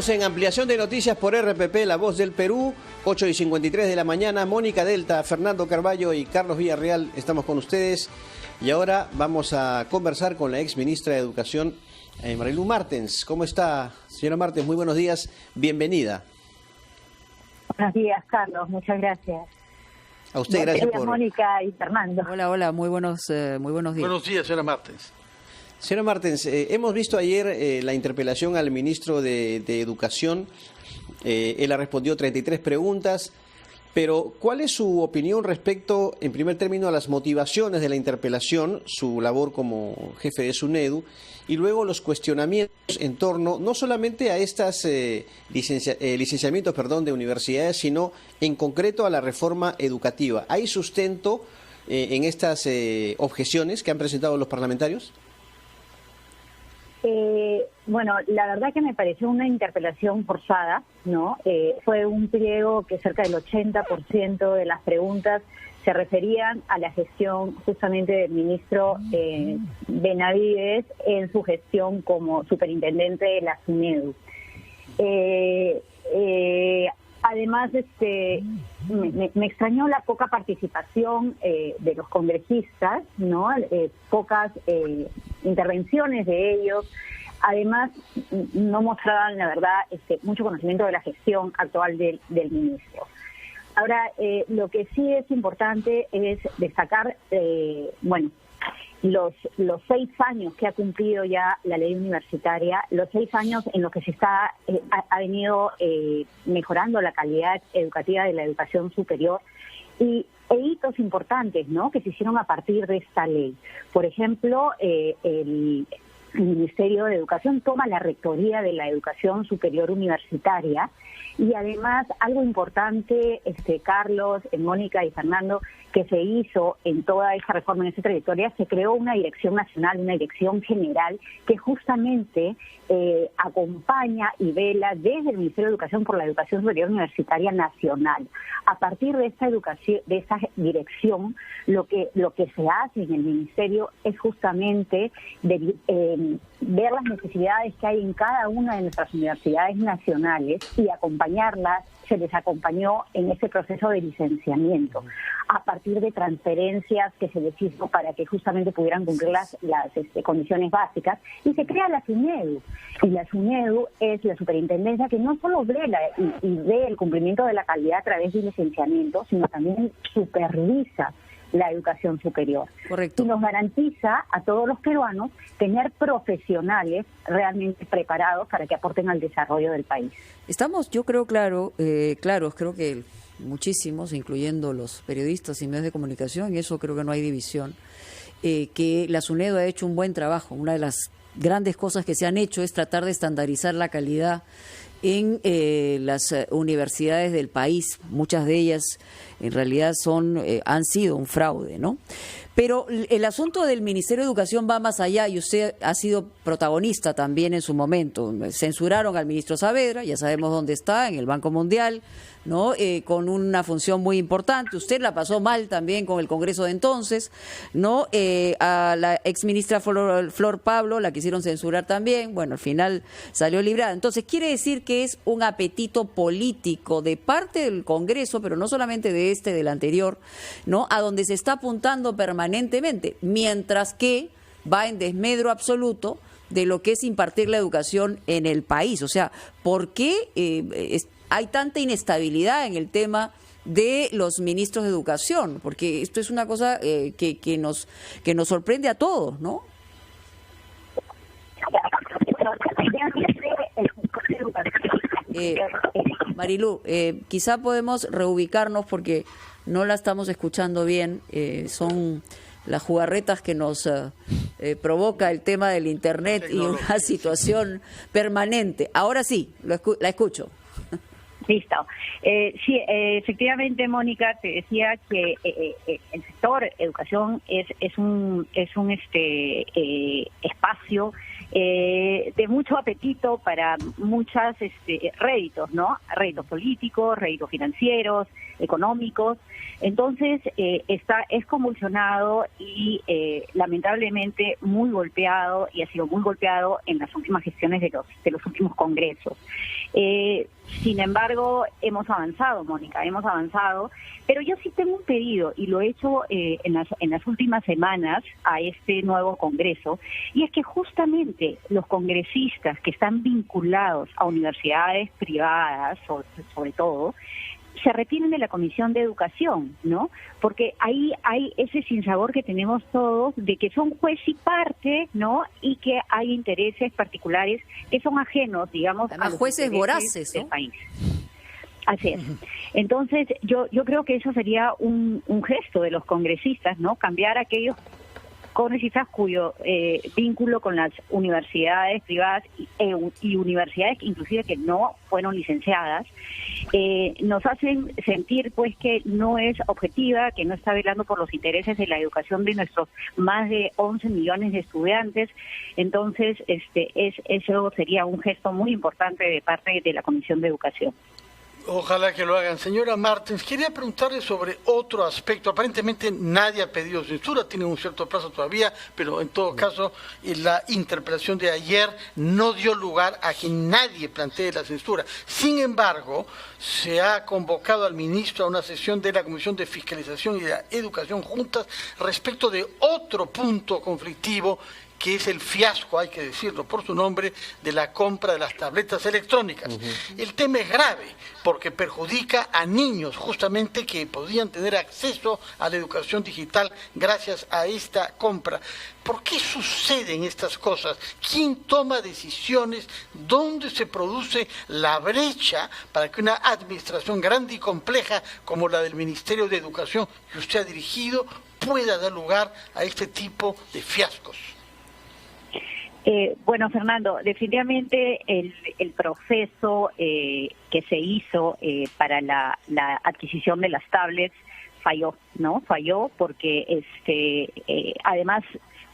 Estamos en ampliación de noticias por RPP, La Voz del Perú, 8:53 de la mañana. Mónica Delta, Fernando Carballo y Carlos Villarreal estamos con ustedes. Y ahora vamos a conversar con la ex ministra de Educación, Marilu Martens. ¿Cómo está, señora Martens? Muy buenos días, bienvenida. Buenos días, Carlos, muchas gracias. A usted, gracias por... Mónica y Fernando. Hola, muy buenos días. Buenos días, señora Martens. Señora Martens, hemos visto ayer la interpelación al ministro de Educación. Él ha respondido 33 preguntas, pero ¿cuál es su opinión respecto, en primer término, a las motivaciones de la interpelación, su labor como jefe de SUNEDU, y luego los cuestionamientos en torno no solamente a estas licenciamientos de universidades, sino en concreto a la reforma educativa? ¿Hay sustento en estas objeciones que han presentado los parlamentarios? Bueno, la verdad que me pareció una interpelación forzada, ¿no? Fue un pliego que cerca del 80% de las preguntas se referían a la gestión justamente del ministro Benavides en su gestión como superintendente de la SUNEDU. Además, me extrañó la poca participación de los congresistas, ¿no? Pocas intervenciones de ellos. Además, no mostraban, la verdad, mucho conocimiento de la gestión actual del ministro. Ahora, lo que sí es importante es destacar, los 6 años que ha cumplido ya la ley universitaria, los 6 años en los que se ha venido mejorando la calidad educativa de la educación superior e hitos importantes, ¿no?, que se hicieron a partir de esta ley. Por ejemplo, el Ministerio de Educación toma la rectoría de la educación superior universitaria y además algo importante, Carlos, Mónica y Fernando, que se hizo en toda esta reforma, en esta trayectoria, se creó una dirección nacional, una dirección general que justamente acompaña y vela desde el Ministerio de Educación por la educación superior universitaria nacional. A partir de esta educación, de esta dirección, lo que se hace en el ministerio es justamente ver las necesidades que hay en cada una de nuestras universidades nacionales y acompañarlas. Se les acompañó en ese proceso de licenciamiento a partir de transferencias que se les hizo para que justamente pudieran cumplir las condiciones básicas, y se crea la SUNEDU. Y la SUNEDU es la superintendencia que no solo vela y ve el cumplimiento de la calidad a través del licenciamiento, sino también supervisa la educación superior. Correcto. Y nos garantiza a todos los peruanos tener profesionales realmente preparados para que aporten al desarrollo del país. Estamos, yo creo, claros, creo que muchísimos, incluyendo los periodistas y medios de comunicación, y eso creo que no hay división, que la SUNEDU ha hecho un buen trabajo. Una de las grandes cosas que se han hecho es tratar de estandarizar la calidad en las universidades del país. Muchas de ellas en realidad han sido un fraude, ¿no? Pero el asunto del Ministerio de Educación va más allá, y usted ha sido protagonista también en su momento. Censuraron al ministro Saavedra, ya sabemos dónde está, en el Banco Mundial, ¿no? Con una función muy importante. Usted la pasó mal también con el Congreso de entonces, ¿no? A la exministra Flor Pablo la quisieron censurar también. Bueno, al final salió librada. Entonces, quiere decir que es un apetito político de parte del Congreso, pero no solamente del anterior, ¿no?, a donde se está apuntando permanentemente, mientras que va en desmedro absoluto de lo que es impartir la educación en el país. O sea, ¿por qué hay tanta inestabilidad en el tema de los ministros de educación? Porque esto es una cosa que nos sorprende a todos, ¿no? Marilu, quizá podemos reubicarnos porque no la estamos escuchando bien. Son las jugarretas que nos provoca el tema del Internet y una situación permanente. Ahora sí, la escucho. Listo. Sí, efectivamente, Mónica, te decía que el sector educación es un espacio de mucho apetito para muchas réditos, ¿no? Réditos políticos, réditos financieros, económicos. Entonces es convulsionado y lamentablemente muy golpeado, y ha sido muy golpeado en las últimas gestiones de los últimos congresos. Sin embargo, hemos avanzado, Mónica, hemos avanzado, pero yo sí tengo un pedido, y lo he hecho en las últimas semanas a este nuevo Congreso, y es que justamente los congresistas que están vinculados a universidades privadas, sobre todo, se retiren de la Comisión de Educación, ¿no? Porque ahí hay ese sinsabor que tenemos todos de que son juez y parte, ¿no? Y que hay intereses particulares que son ajenos, digamos, además, a los jueces voraces, ¿no? del país. Así es. Entonces, yo creo que eso sería un gesto de los congresistas, ¿no? Cambiar aquellos congresistas cuyo vínculo con las universidades privadas y universidades inclusive que no fueron licenciadas, nos hacen sentir pues que no es objetiva, que no está velando por los intereses de la educación de nuestros más de 11 millones de estudiantes. Entonces, eso sería un gesto muy importante de parte de la Comisión de Educación. Ojalá que lo hagan. Señora Martens, quería preguntarle sobre otro aspecto. Aparentemente nadie ha pedido censura, tiene un cierto plazo todavía, pero en todo caso la interpelación de ayer no dio lugar a que nadie plantee la censura. Sin embargo, se ha convocado al ministro a una sesión de la Comisión de Fiscalización y de Educación juntas respecto de otro punto conflictivo, que es el fiasco, hay que decirlo por su nombre, de la compra de las tabletas electrónicas. El tema es grave porque perjudica a niños justamente que podían tener acceso a la educación digital gracias a esta compra. ¿Por qué suceden estas cosas? ¿Quién toma decisiones? ¿Dónde se produce la brecha para que una administración grande y compleja como la del Ministerio de Educación que usted ha dirigido pueda dar lugar a este tipo de fiascos? Bueno, Fernando, definitivamente el proceso que se hizo para la adquisición de las tablets falló, ¿no? Falló porque además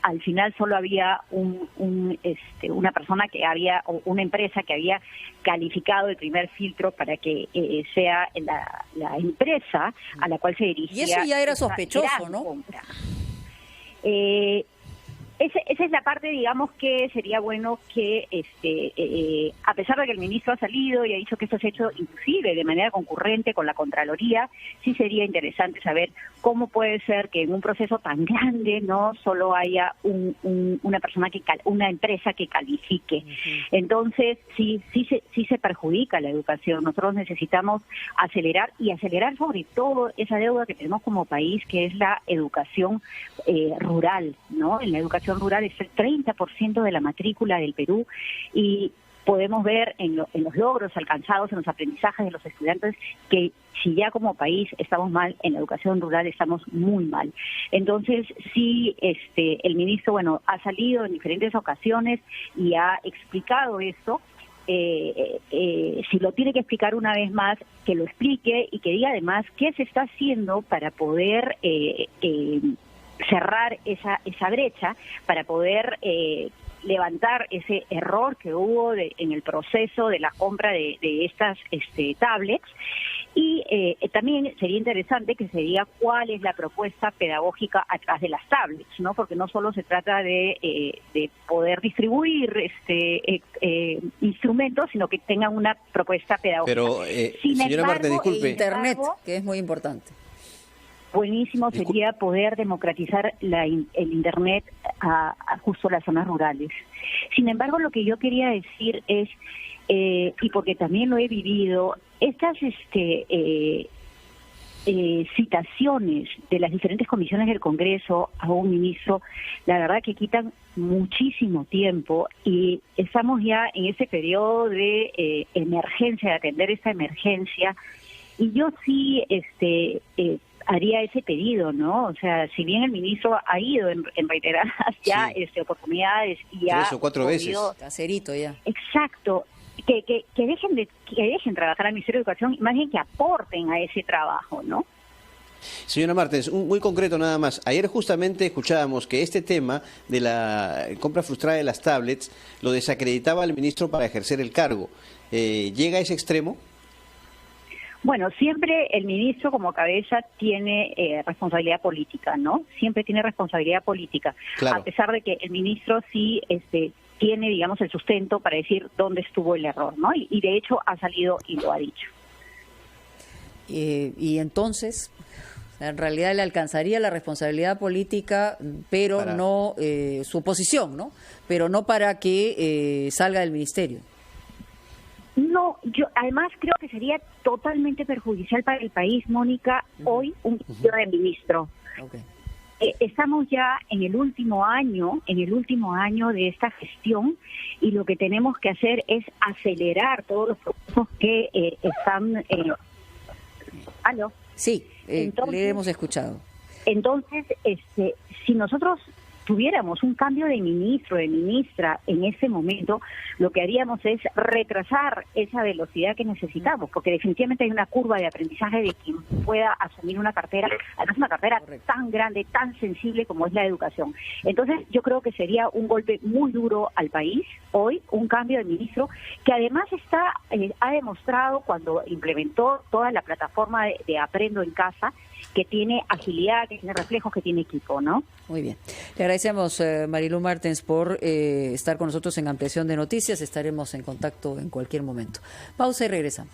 al final solo había una persona que había, o una empresa que había calificado el primer filtro para que sea la empresa a la cual se dirigía. Y eso ya era sospechoso, ¿no? Compra. Esa es la parte, digamos, que sería bueno que, a pesar de que el ministro ha salido y ha dicho que esto se ha hecho inclusive de manera concurrente con la Contraloría, sí sería interesante saber cómo puede ser que en un proceso tan grande no solo haya una persona una empresa que califique. Entonces, sí se perjudica la educación. Nosotros necesitamos acelerar sobre todo esa deuda que tenemos como país, que es la educación rural, ¿no? En la educación rural es el 30% de la matrícula del Perú, y podemos ver en los logros alcanzados, en los aprendizajes de los estudiantes, que si ya como país estamos mal, en la educación rural estamos muy mal. Entonces, sí, el ministro, ha salido en diferentes ocasiones y ha explicado esto. Si lo tiene que explicar una vez más, que lo explique y que diga además qué se está haciendo para poder cerrar esa brecha, para poder levantar ese error que hubo en el proceso de la compra de estas tablets. Y también sería interesante que se diga cuál es la propuesta pedagógica atrás de las tablets, ¿no? Porque no solo se trata de poder distribuir instrumentos, sino que tengan una propuesta pedagógica. Pero, señora Martens, disculpe. Internet, que es muy importante. Buenísimo sería poder democratizar el Internet a justo las zonas rurales. Sin embargo, lo que yo quería decir es, y porque también lo he vivido, estas citaciones de las diferentes comisiones del Congreso a un ministro, la verdad que quitan muchísimo tiempo, y estamos ya en ese periodo de emergencia, de atender esta emergencia, y yo sí haría ese pedido, ¿no? O sea, si bien el ministro ha ido en reiteradas ya oportunidades y 3 o 4 veces. Caserito ya. Exacto. Que dejen trabajar al Ministerio de Educación, y más bien que aporten a ese trabajo, ¿no? Señora Martens, muy concreto nada más. Ayer justamente escuchábamos que este tema de la compra frustrada de las tablets lo desacreditaba al ministro para ejercer el cargo. ¿Llega a ese extremo? Bueno, siempre el ministro como cabeza tiene responsabilidad política, ¿no? Siempre tiene responsabilidad política, claro. A pesar de que el ministro sí tiene, digamos, el sustento para decir dónde estuvo el error, ¿no? Y de hecho ha salido y lo ha dicho. Y entonces, en realidad le alcanzaría la responsabilidad política, pero no su oposición, ¿no? Pero no para que salga del ministerio. No, yo además creo que sería totalmente perjudicial para el país, Mónica, hoy un cambio de ministro. Okay. Estamos ya en el último año de esta gestión y lo que tenemos que hacer es acelerar todos los procesos que están. ¿Aló? Sí, le hemos escuchado. Entonces, si nosotros tuviéramos un cambio de ministro, de ministra en ese momento, lo que haríamos es retrasar esa velocidad que necesitamos, porque definitivamente hay una curva de aprendizaje de quien pueda asumir una cartera, además una cartera tan grande, tan sensible como es la educación. Entonces, yo creo que sería un golpe muy duro al país hoy, un cambio de ministro, que además ha demostrado cuando implementó toda la plataforma de Aprendo en Casa, que tiene agilidad, que tiene reflejos, que tiene equipo, ¿no? Muy bien. Le agradecemos, Marilu Martens, por estar con nosotros en Ampliación de Noticias. Estaremos en contacto en cualquier momento. Pausa y regresamos.